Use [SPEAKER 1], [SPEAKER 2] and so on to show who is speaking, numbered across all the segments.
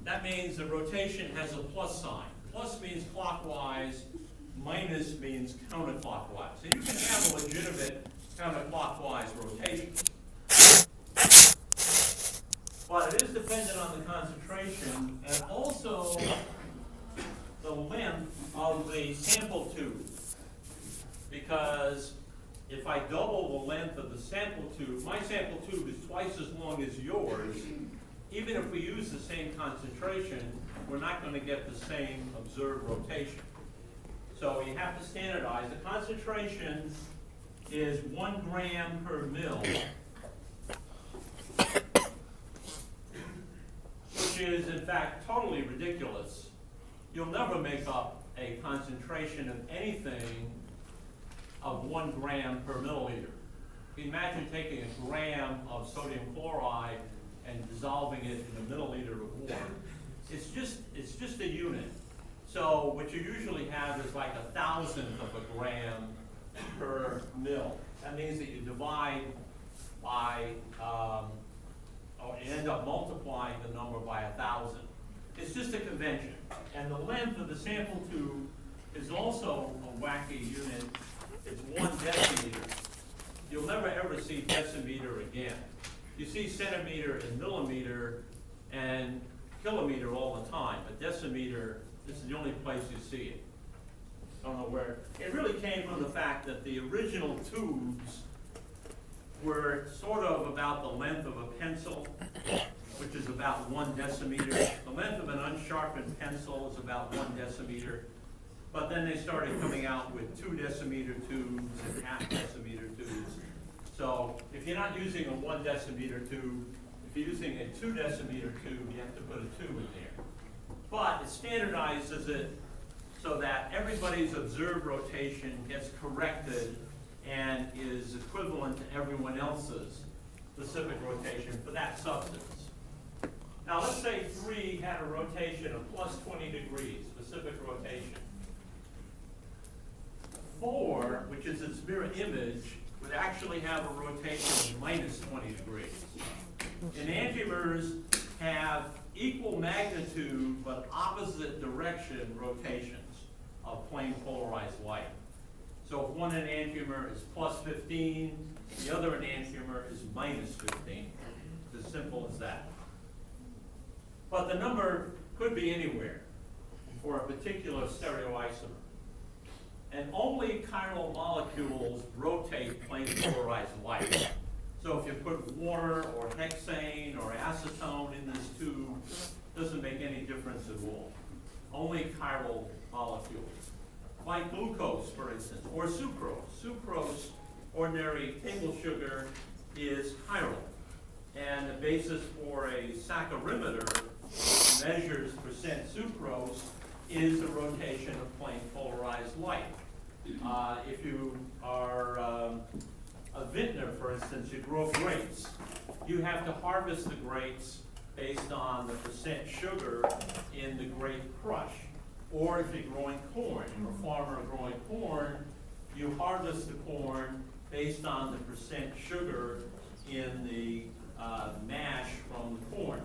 [SPEAKER 1] that means the rotation has a plus sign. Plus means clockwise, minus means counterclockwise. And you can have a legitimate counterclockwise rotation. But it is dependent on the concentration and also the length of the sample tube. Because if I double the length of the sample tube, my sample tube is twice as long as yours. Even if we use the same concentration, we're not going to get the same observed rotation. So you have to standardize. The concentration is 1 gram per mil, which is in fact totally ridiculous. You'll never make up a concentration of anything of 1 gram per milliliter. Imagine taking a gram of sodium chloride and dissolving it in a milliliter of water. It's just a unit. So what you usually have is like 1,000th of a gram per mil. That means that you divide by, or you end up multiplying the number by 1,000. It's just a convention. And the length of the sample tube is also a wacky unit. It's 1 decimeter. You'll never ever see decimeter again. You see centimeter and millimeter and kilometer all the time, but decimeter, this is the only place you see it. Don't know where. It really came from the fact that the original tubes were sort of about the length of a pencil, which is about 1 decimeter. The length of an unsharpened pencil is about 1 decimeter. But then they started coming out with 2 decimeter tubes and half decimeter tubes. So if you're not using a 1 decimeter tube, if you're using a 2 decimeter tube, you have to put a 2 in there. But it standardizes it so that everybody's observed rotation gets corrected and is equivalent to everyone else's specific rotation for that substance. Now let's say 3 had a rotation of plus 20 degrees, specific rotation. 4, which is its mirror image, would actually have a rotation of minus 20 degrees. Enantiomers have equal magnitude but opposite direction rotations of plane polarized light. So if one enantiomer is plus 15, the other enantiomer is minus 15. It's as simple as that. But the number could be anywhere for a particular stereoisomer. And only chiral molecules rotate plane polarized light. So if you put water or hexane or acetone in this tube, it doesn't make any difference at all. Only chiral molecules. Like glucose, for instance, or sucrose. Sucrose, ordinary table sugar, is chiral. And the basis for a saccharimeter measures percent sucrose is the rotation of plane polarized light. If you are a vintner, for instance, you grow grapes, you have to harvest the grapes based on the percent sugar in the grape crush. Or if you're growing corn, you're a farmer growing corn, you harvest the corn based on the percent sugar in the mash from the corn.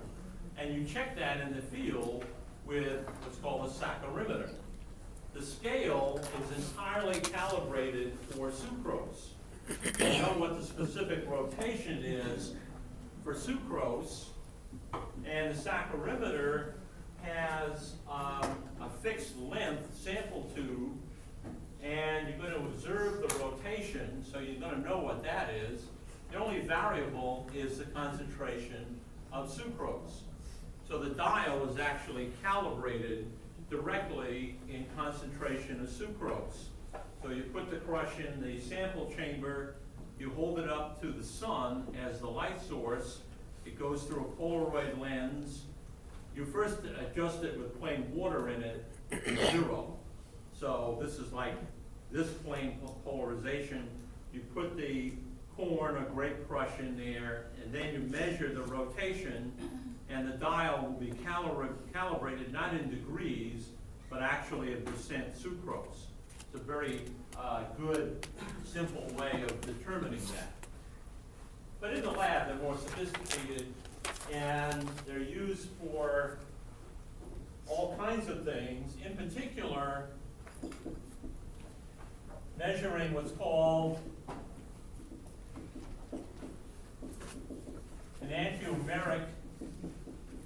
[SPEAKER 1] And you check that in the field with what's called a saccharimeter. The scale is entirely calibrated for sucrose. You know what the specific rotation is for sucrose, and the saccharimeter has a fixed length sample tube, and you're going to observe the rotation, so you're going to know what that is. The only variable is the concentration of sucrose. So the dial is actually calibrated directly in concentration of sucrose. So you put the crush in the sample chamber, you hold it up to the sun as the light source, it goes through a Polaroid lens. You first adjust it with plain water in it, 0. So this is like this plain polarization. You put the corn or grape crush in there, and then you measure the rotation, and the dial will be calibrated not in degrees, but actually in percent sucrose. It's a very good, simple way of determining that. But in the lab, they're more sophisticated, and they're used for kinds of things, in particular, measuring what's called an enantiomeric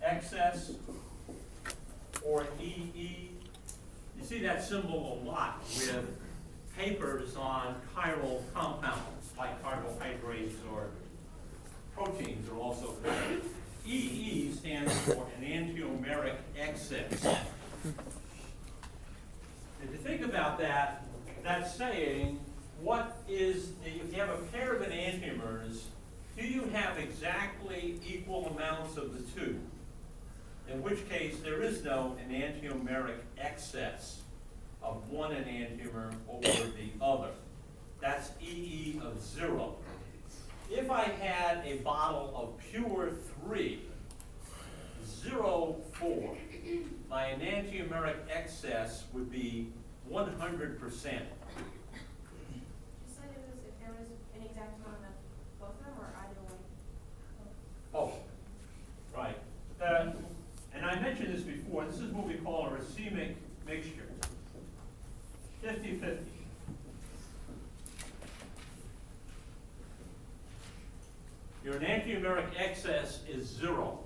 [SPEAKER 1] excess, or EE. You see that symbol a lot with papers on chiral compounds, like carbohydrates or proteins are also called. EE stands for enantiomeric excess. If you think about that, that's saying, what is, if you have a pair of enantiomers, do you have exactly equal amounts of the two? In which case, there is no enantiomeric excess of one enantiomer over the other. That's EE of 0. If I had a bottle of pure 3, 0, 4, my enantiomeric excess would be 100%.
[SPEAKER 2] You said it was if there was an exact amount of both of them, or either one?
[SPEAKER 1] Oh, right. And I mentioned this before. This is what we call a racemic mixture. 50-50. Your enantiomeric excess is 0.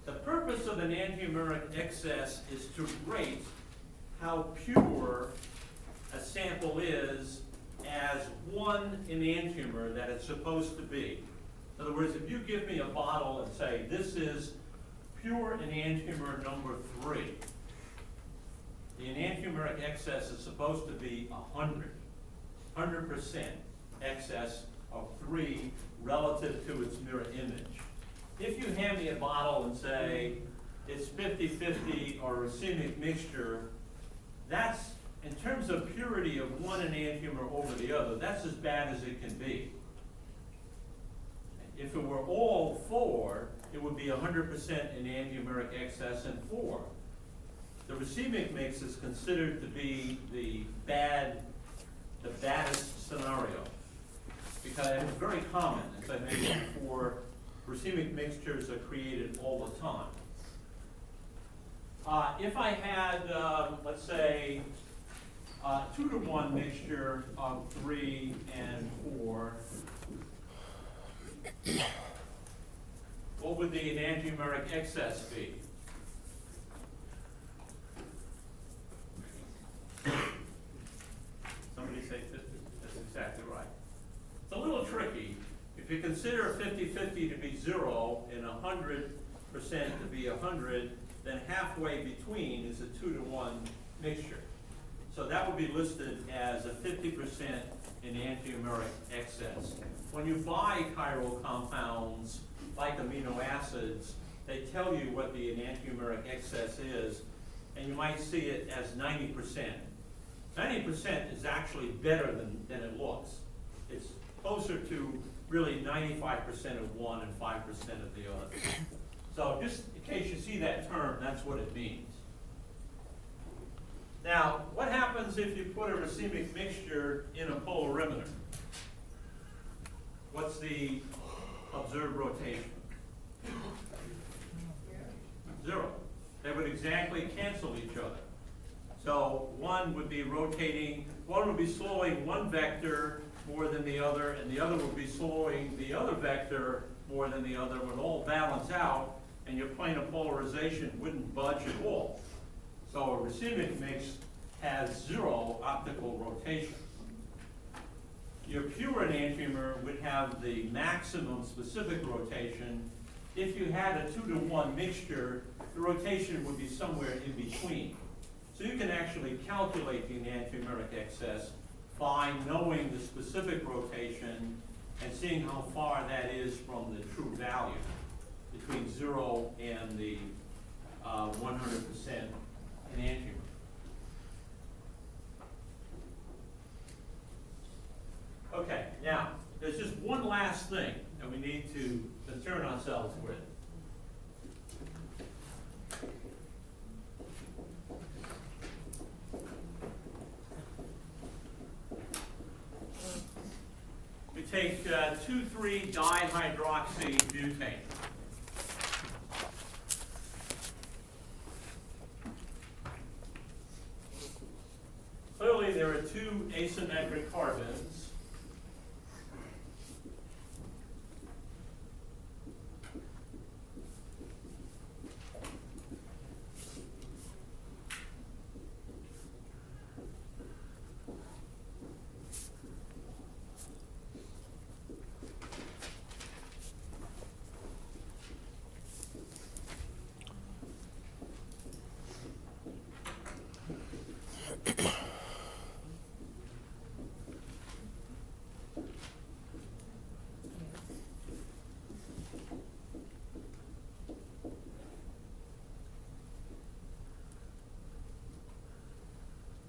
[SPEAKER 1] The purpose of an enantiomeric excess is to rate how pure a sample is as one enantiomer that it's supposed to be. In other words, if you give me a bottle and say, this is pure enantiomer number 3, the enantiomeric excess is supposed to be 100% excess of 3 relative to its mirror image. If you hand me a bottle and say it's 50-50 or racemic mixture, that's, in terms of purity of one enantiomer over the other, that's as bad as it can be. If it were all 4, it would be 100% enantiomeric excess and 4. The racemic mix is considered to be the baddest scenario, because it's very common, as I mentioned before. Racemic mixtures are created all the time. If I had, let's say, 2-to-1 mixture of 3 and 4, what would the enantiomeric excess be? Somebody say 50? That's exactly right. It's a little tricky. If you consider 50-50 to be 0 and 100% to be 100, then halfway between is a 2-to-1 mixture. So that would be listed as a 50% enantiomeric excess. When you buy chiral compounds like amino acids, they tell you what the enantiomeric excess is, and you might see it as 90%. 90% is actually better than it looks. It's closer to really 95% of one and 5% of the other. So just in case you see that term, that's what it means. Now, what happens if you put a racemic mixture in a polarimeter? What's the observed rotation? 0. They would exactly cancel each other. So one would be rotating, one would be slowing one vector more than the other, and the other would be slowing the other vector more than the other. Would all balance out, and your plane of polarization wouldn't budge at all. So a racemic mix has 0 optical rotation. Your pure enantiomer would have the maximum specific rotation. If you had a 2-to-1 mixture, the rotation would be somewhere in between. So you can actually calculate the enantiomeric excess by knowing the specific rotation and seeing how far that is from the true value between 0 and the 100% enantiomer. Okay, now, there's just one last thing that we need to concern ourselves with. We take 2,3-dihydroxybutane. asymmetric carbons.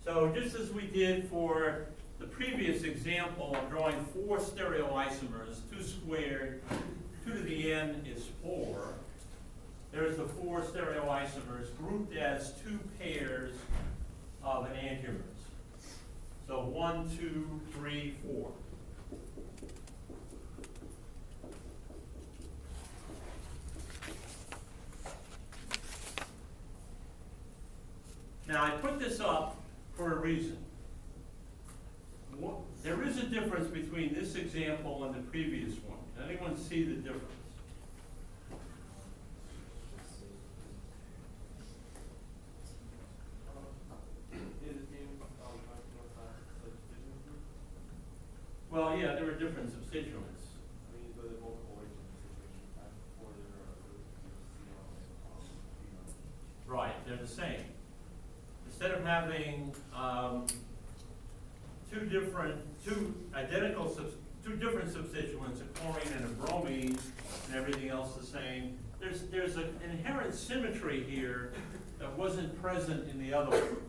[SPEAKER 1] So just as we did for the previous example of drawing 4 stereoisomers, 2 squared, 2 to the n is 4. There's the 4 stereoisomers grouped as 2 pairs of enantiomers. So 1, 2, 3, 4. Now I put this up for a reason. There is a difference between this example and the previous one. Can anyone see the difference? Well, yeah, there were different substituents. Right, they're the same. Instead of having two different substituents, a chlorine and a bromine, and everything else the same, there's an inherent symmetry here that wasn't present in the other one.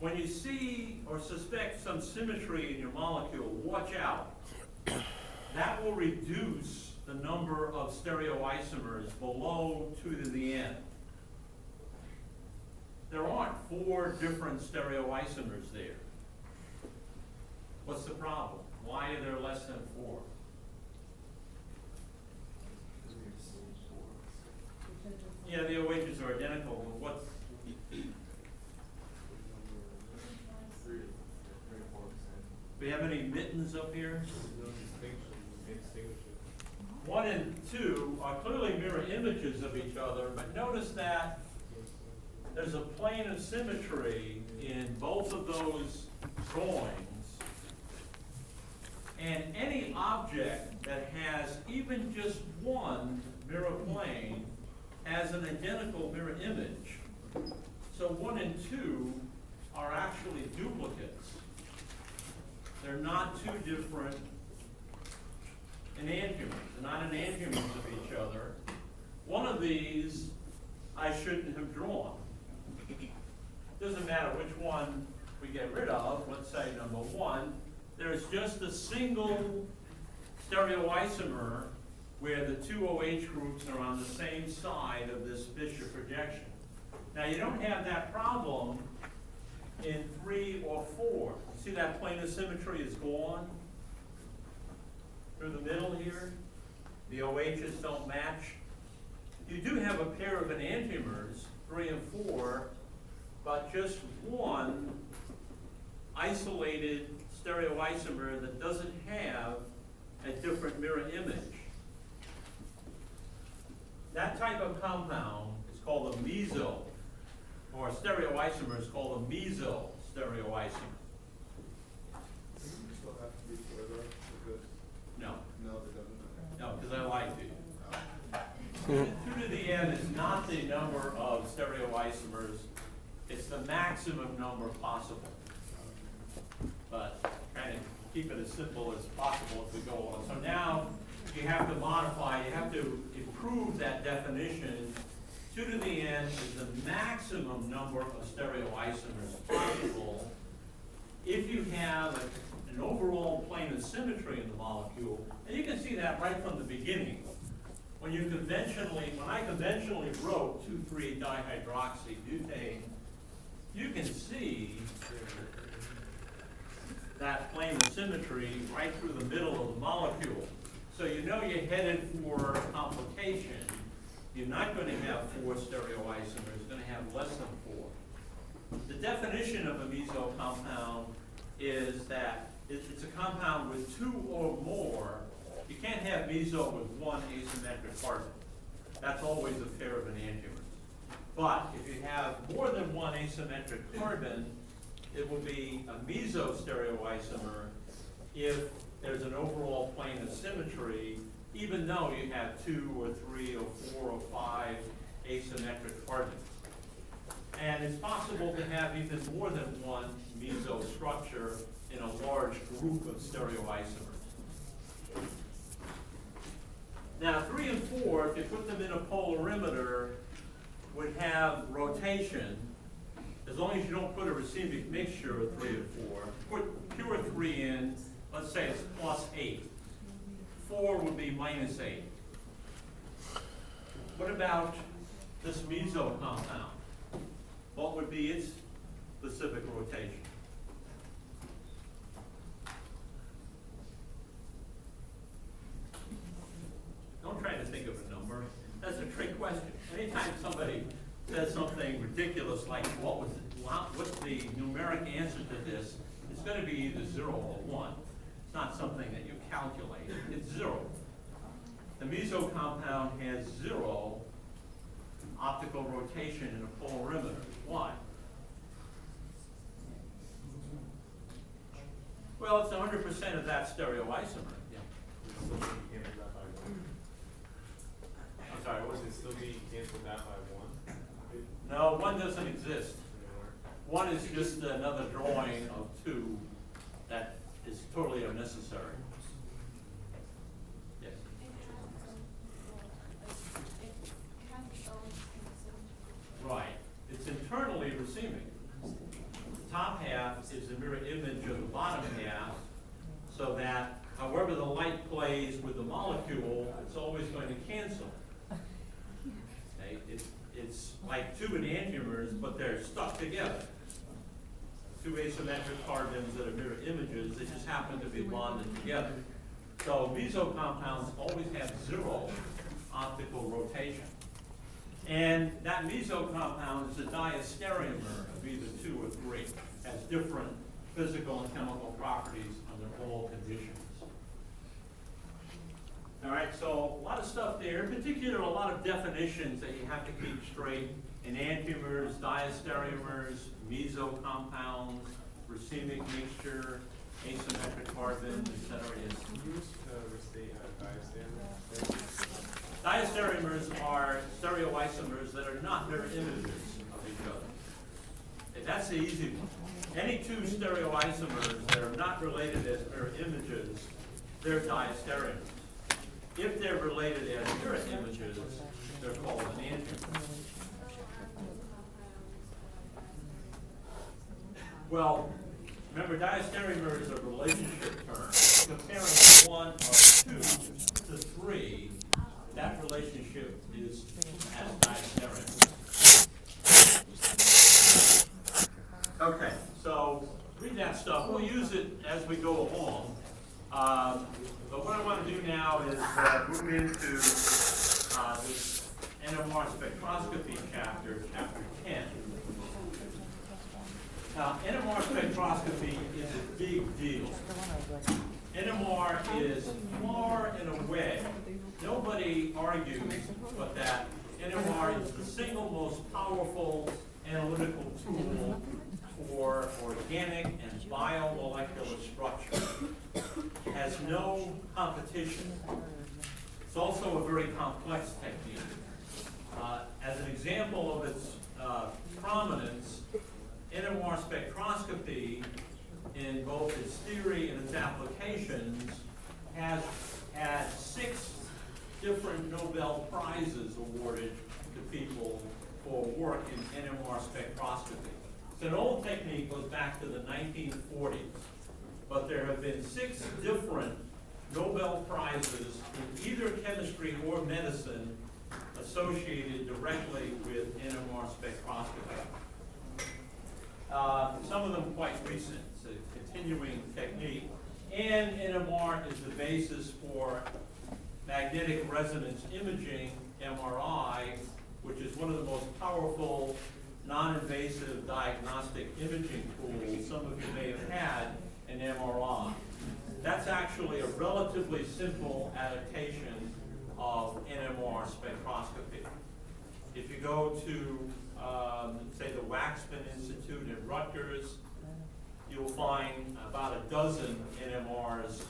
[SPEAKER 1] When you see or suspect some symmetry in your molecule, watch out. That will reduce the number of stereoisomers below 2 to the n. There aren't 4 different stereoisomers there. What's the problem? Why are there less than 4? Yeah, the OHs are identical, but what's... Do we have any mittens up here? 1 and 2 are clearly mirror images of each other, but notice that there's a plane of symmetry in both of those drawings. And any object that has even just one mirror plane has an identical mirror image. So 1 and 2 are actually duplicates. They're not 2 different enantiomers. They're not enantiomers of each other. One of these I shouldn't have drawn. Doesn't matter which one we get rid of. Let's say number 1. There's just a single stereoisomer where the 2 OH groups are on the same side of this Fischer projection. Now you don't have that problem in 3 or 4. See that plane of symmetry is gone through the middle here? The OHs don't match. You do have a pair of enantiomers, 3 and 4, but just one isolated stereoisomer that doesn't have a different mirror image. That type of compound is called a meso, or a stereoisomer is called a meso stereoisomer. No. No, because I like to. 2 to the n is not the number of stereoisomers, it's the maximum number possible. But trying to keep it as simple as possible as we go on. So now you have to modify, you have to improve that definition. 2 to the n is the maximum number of stereoisomers possible if you have an overall plane of symmetry in the molecule. And you can see that right from the beginning. When I conventionally wrote 2,3-dihydroxybutane, you can see that plane of symmetry right through the middle of the molecule. So you know you're headed for complication. You're not going to have 4 stereoisomers, you're going to have less than 4. The definition of a meso compound is that it's a compound with two or more. You can't have meso with one asymmetric carbon. That's always a pair of enantiomers. But if you have more than one asymmetric carbon, it will be a meso stereoisomer if there's an overall plane of symmetry, even though you have 2 or 3 or 4 or 5 asymmetric carbons. And it's possible to have even more than one meso structure in a large group of stereoisomers. Now, 3 and 4, if you put them in a polarimeter, would have rotation, as long as you don't put a racemic mixture of 3 and 4. Put pure 3 in, let's say it's +8. 4 would be -8. What about this meso compound? What would be its specific rotation? Don't try to think of a number. That's a trick question. Anytime somebody says something ridiculous like what's the numeric answer to this, it's going to be either 0 or 1. It's not something that you calculate. It's 0. The meso compound has 0 optical rotation in a polarimeter. Why? Well, it's 100% of that stereoisomer. Yeah. I'm sorry, what was
[SPEAKER 3] Would
[SPEAKER 1] it?
[SPEAKER 3] it still be canceled out by 1?
[SPEAKER 1] No, 1 doesn't exist. 1 is just another drawing of 2 that is totally unnecessary. Yes. Right. It's internally racemic. The top half is the mirror image of the bottom half, so that however the light plays with the molecule, it's always going to cancel. Okay? It's like 2 enantiomers, but they're stuck together. 2 asymmetric carbons that are mirror images, they just happen to be bonded together. So meso compounds always have 0 optical rotation. And that meso compound is a diastereomer of either 2 or 3, has different physical and chemical properties under all conditions. All right, so a lot of stuff there, in particular a lot of definitions that you have to keep straight. Enantiomers, diastereomers, meso compounds, racemic mixture, asymmetric carbon, etc.
[SPEAKER 3] Can you just restate diastereomer?
[SPEAKER 1] Diastereomers are stereoisomers that are not mirror images of each other. And that's the easy one. Any 2 stereoisomers that are not related as mirror images, they're diastereomers. If they're related as mirror images, they're called enantiomers. Well, remember, diastereomer is a relationship term. Comparing 1 of 2 to 3, that relationship is as diastereomer. Okay, so read that stuff. We'll use it as we go along. But what I want to do now is move into this NMR spectroscopy chapter, chapter 10. Now, NMR spectroscopy is a big deal. NMR is far and away, nobody argues but that NMR is the single most powerful analytical tool for organic and biomolecular structure. It has no competition. It's also a very complex technique. As an example of its prominence, NMR spectroscopy, in both its theory and its applications, has had 6 different Nobel Prizes awarded to people for work in NMR spectroscopy. It's an old technique, goes back to the 1940s, but there have been 6 different Nobel Prizes in either chemistry or medicine associated directly with NMR spectroscopy. Some of them quite recent. It's a continuing technique. And NMR is the basis for magnetic resonance imaging, MRI, which is one of the most powerful non-invasive diagnostic imaging tools some of you may have had an MRI. That's actually a relatively simple adaptation of NMR spectroscopy. If you go to, say, the Waxman Institute at Rutgers, you'll find about a dozen NMRs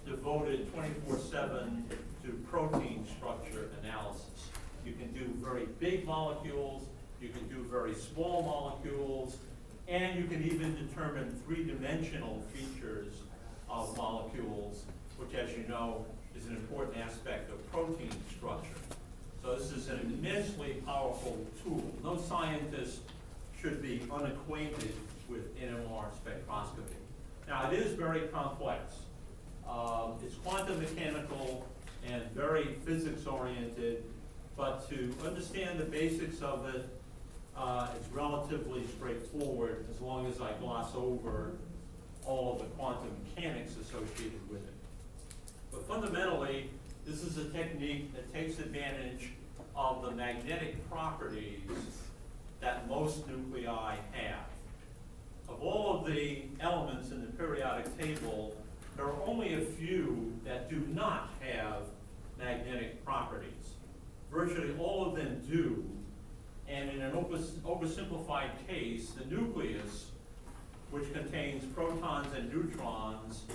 [SPEAKER 1] devoted 24/7 to protein structure analysis. You can do very big molecules, you can do very small molecules, and you can even determine three-dimensional features of molecules, which, as you know, is an important aspect of protein structure. So this is an immensely powerful tool. No scientist should be unacquainted with NMR spectroscopy. Now, it is very complex. It's quantum mechanical and very physics-oriented, but to understand the basics of it, it's relatively straightforward as long as I gloss over all of the quantum mechanics associated with it. But fundamentally, this is a technique that takes advantage of the magnetic properties that most nuclei have. Of all of the elements in the periodic table, there are only a few that do not have magnetic properties. Virtually all of them do, and in an oversimplified case, the nucleus, which contains protons and neutrons,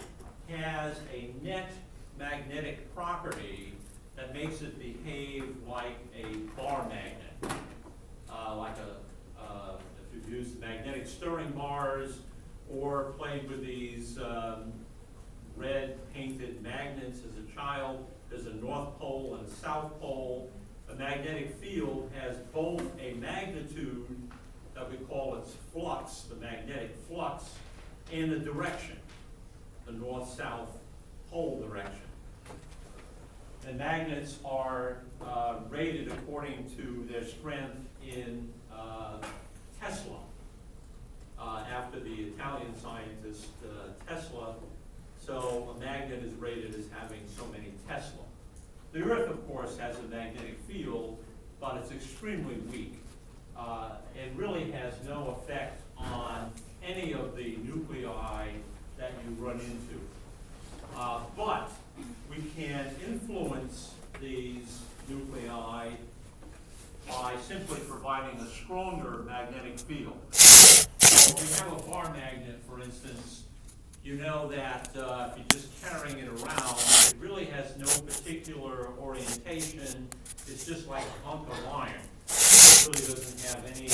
[SPEAKER 1] has a net magnetic property that makes it behave like a bar magnet, if you've used magnetic stirring bars or played with these red painted magnets as a child. There's a north pole and a south pole. A magnetic field has both a magnitude that we call its flux, the magnetic flux, and a direction, the north-south pole direction. And magnets are rated according to their strength in Tesla, after the Italian scientist Tesla. So a magnet is rated as having so many Tesla. The Earth, of course, has a magnetic field, but it's extremely weak. It really has no effect on any of the nuclei that you run into. But we can influence these nuclei by simply providing a stronger magnetic field. So if you have a bar magnet, for instance, you know that if you're just carrying it around, it really has no particular orientation. It's just like a hunk of iron. It really doesn't have any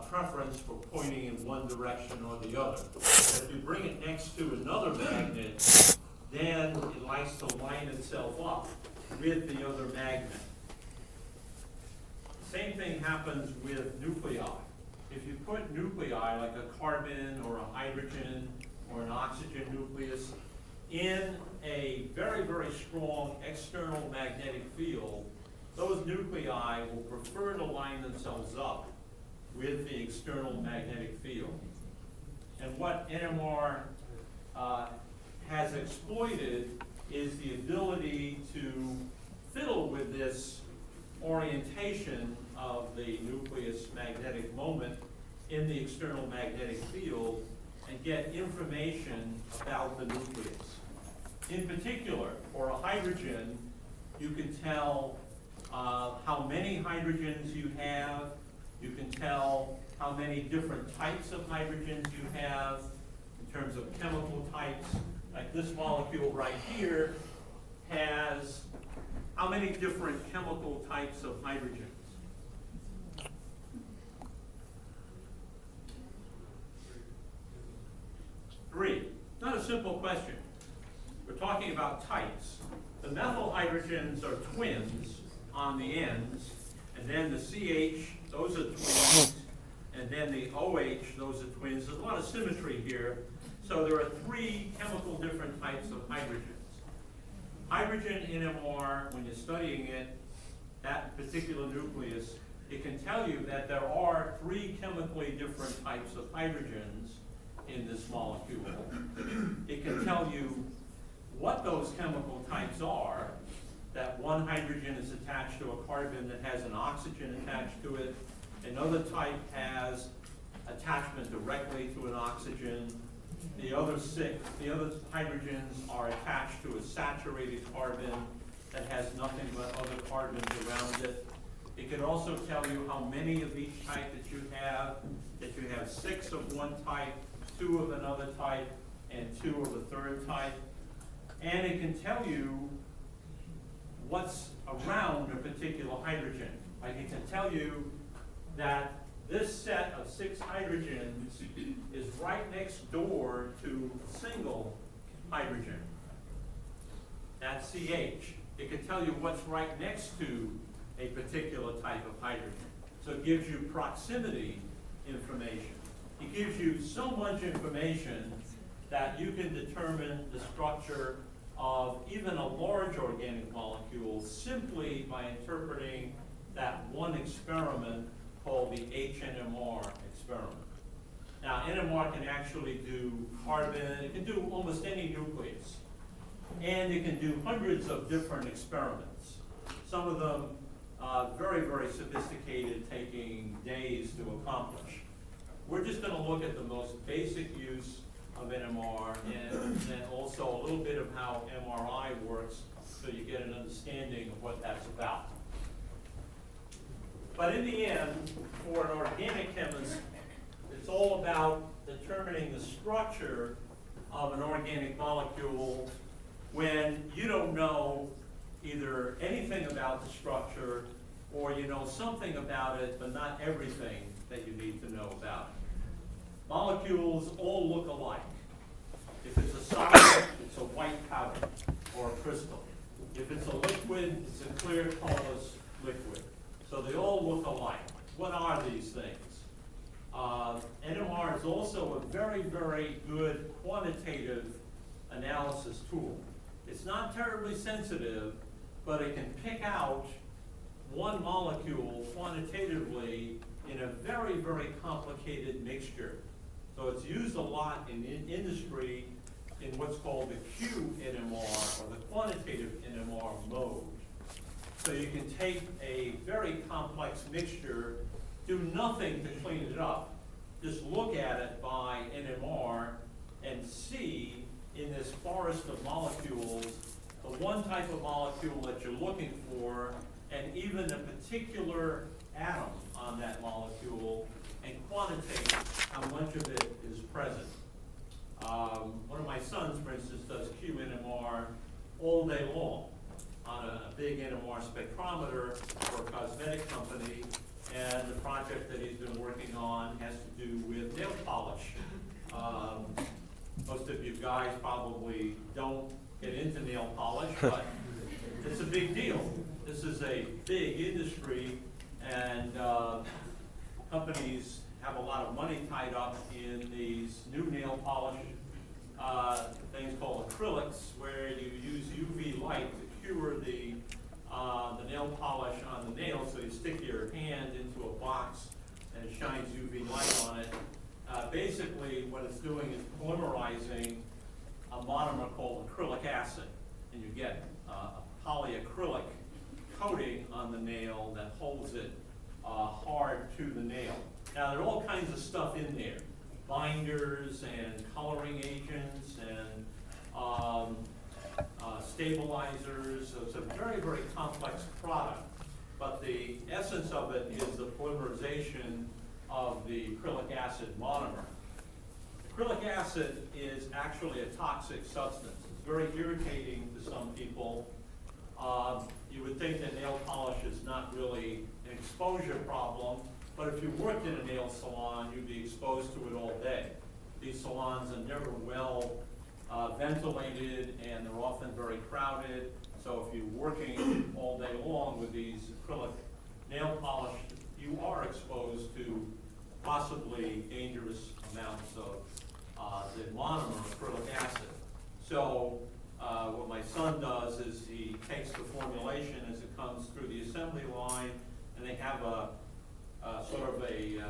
[SPEAKER 1] preference for pointing in one direction or the other. But if you bring it next to another magnet, then it likes to line itself up with the other magnet. Same thing happens with nuclei. If you put nuclei like a carbon or a hydrogen or an oxygen nucleus in a very, very strong external magnetic field, those nuclei will prefer to line themselves up with the external magnetic field. And what NMR has exploited is the ability to fiddle with this orientation of the nucleus magnetic moment in the external magnetic field and get information about the nucleus. In particular, for a hydrogen, you can tell how many hydrogens you have. You can tell how many different types of hydrogens you have in terms of chemical types. Like this molecule right here has how many different chemical types of hydrogens? 3. Not a simple question. We're talking about types. The methyl hydrogens are twins on the ends, and then the CH, those are twins, and then the OH, those are twins. There's a lot of symmetry here. So there are 3 chemical different types of hydrogens. Hydrogen NMR, when you're studying it, that particular nucleus, it can tell you that there are 3 chemically different types of hydrogens in this molecule. It can tell you what those chemical types are, that one hydrogen is attached to a carbon that has an oxygen attached to it. Another type has attachment directly to an oxygen. The other hydrogens are attached to a saturated carbon that has nothing but other carbons around it. It can also tell you how many of each type that you have 6 of one type, 2 of another type, and 2 of a third type. And it can tell you what's around a particular hydrogen. Like it can tell you that this set of 6 hydrogens is right next door to a single hydrogen. That's CH. It can tell you what's right next to a particular type of hydrogen. So it gives you proximity information. It gives you so much information that you can determine the structure of even a large organic molecule simply by interpreting that one experiment called the HNMR experiment. Now, NMR can actually do carbon, it can do almost any nucleus, and it can do hundreds of different experiments. Some of them very, very sophisticated, taking days to accomplish. We're just going to look at the most basic use of NMR and then also a little bit of how MRI works so you get an understanding of what that's about. But in the end, for an organic chemist, it's all about determining the structure of an organic molecule when you don't know either anything about the structure or you know something about it, but not everything that you need to know about it. Molecules all look alike. If it's a solid, it's a white powder or a crystal. If it's a liquid, it's a clear, colorless liquid. So they all look alike. What are these things? NMR is also a very, very good quantitative analysis tool. It's not terribly sensitive, but it can pick out one molecule quantitatively in a very, very complicated mixture. So it's used a lot in industry in what's called the qNMR, or the quantitative NMR mode. So you can take a very complex mixture, do nothing to clean it up, just look at it by NMR and see in this forest of molecules the one type of molecule that you're looking for, and even a particular atom on that molecule, and quantitate how much of it is present. One of my sons, for instance, does qNMR all day long on a big NMR spectrometer for a cosmetic company, and the project that he's been working on has to do with nail polish. Most of you guys probably don't get into nail polish, but it's a big deal. This is a big industry, and companies have a lot of money tied up in these new nail polish things called acrylics, where you use UV light to cure the nail polish on the nail. So you stick your hand into a box and it shines UV light on it. Basically, what it's doing is polymerizing a monomer called acrylic acid, and you get a polyacrylic coating on the nail that holds it hard to the nail. Now, there are all kinds of stuff in there, binders and coloring agents and stabilizers. So it's a very, very complex product, but the essence of it is the polymerization of the acrylic acid monomer. Acrylic acid is actually a toxic substance. It's very irritating to some people. You would think that nail polish is not really an exposure problem, but if you worked in a nail salon, you'd be exposed to it all day. These salons are never well ventilated, and they're often very crowded. So if you're working all day long with these acrylic nail polish, you are exposed to possibly dangerous amounts of the monomer acrylic acid. So what my son does is he takes the formulation as it comes through the assembly line, and they have a sort of a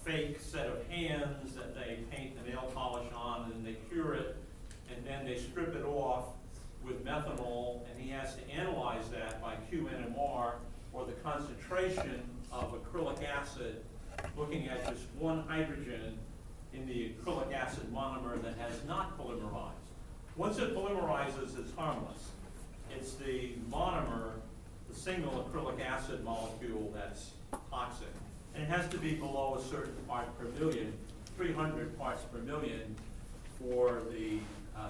[SPEAKER 1] fake set of hands that they paint the nail polish on, and they cure it, and then they strip it off with methanol, and he has to analyze that by qNMR, or the concentration of acrylic acid, looking at just one hydrogen in the acrylic acid monomer that has not polymerized. Once it polymerizes, it's harmless. It's the monomer, the single acrylic acid molecule, that's toxic. And it has to be below a certain part per million, 300 parts per million, for the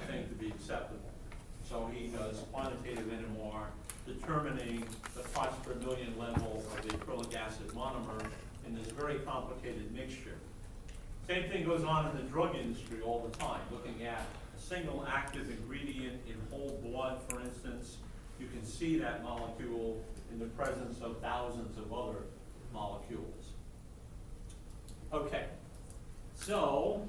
[SPEAKER 1] thing to be acceptable. So he does quantitative NMR, determining the parts per million level of the acrylic acid monomer in this very complicated mixture. Same thing goes on in the drug industry all the time, looking at a single active ingredient in whole blood, for instance. You can see that molecule in the presence of thousands of other molecules. Okay, so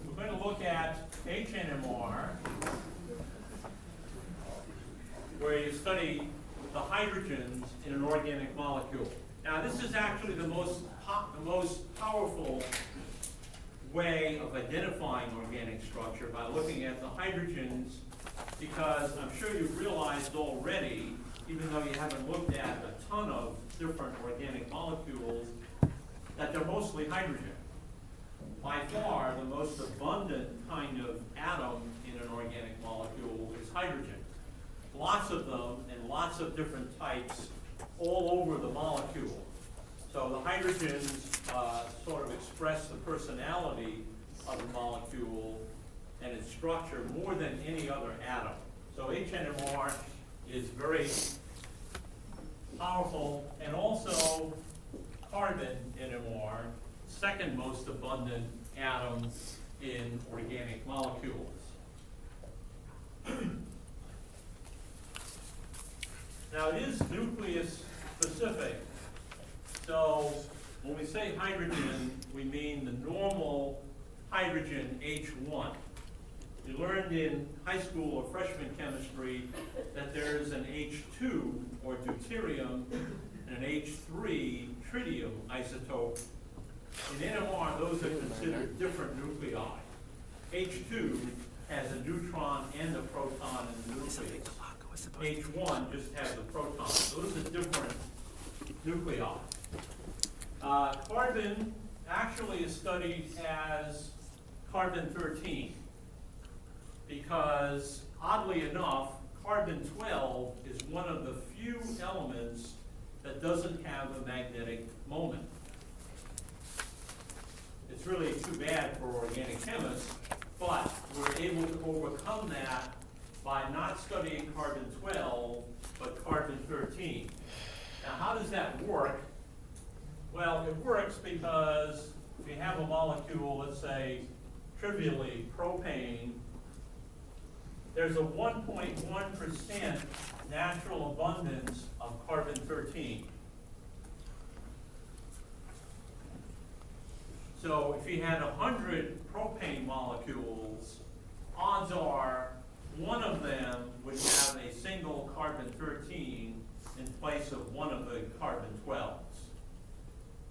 [SPEAKER 1] we're going to look at HNMR, where you study the hydrogens in an organic molecule. Now, this is actually the most powerful way of identifying organic structure, by looking at the hydrogens, because I'm sure you've realized already, even though you haven't looked at a ton of different organic molecules, that they're mostly hydrogen. By far, the most abundant kind of atom in an organic molecule is hydrogen. Lots of them, and lots of different types, all over the molecule. So the hydrogens sort of express the personality of the molecule and its structure more than any other atom. So HNMR is very powerful, and also carbon NMR, second most abundant atom in organic molecules. Now, it is nucleus specific. So when we say hydrogen, we mean the normal hydrogen H1. You learned in high school or freshman chemistry that there's an H2 or deuterium and an H3 tritium isotope. In NMR, those are considered different nuclei. H2 has a neutron and a proton in the nucleus. H1 just has a proton. Those are different nuclei. Carbon actually is studied as carbon-13, because oddly enough, carbon-12 is one of the few elements that doesn't have a magnetic moment. It's really too bad for organic chemists, but we're able to overcome that by not studying carbon-12, but carbon-13. Now, how does that work? Well, it works because if you have a molecule, let's say, trivially, propane, there's a 1.1% natural abundance of carbon-13. So if you had 100 propane molecules, odds are one of them would have a single carbon-13 in place of one of the carbon-12s.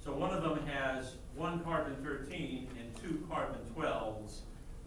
[SPEAKER 1] So one of them has one carbon-13 and two carbon-12s,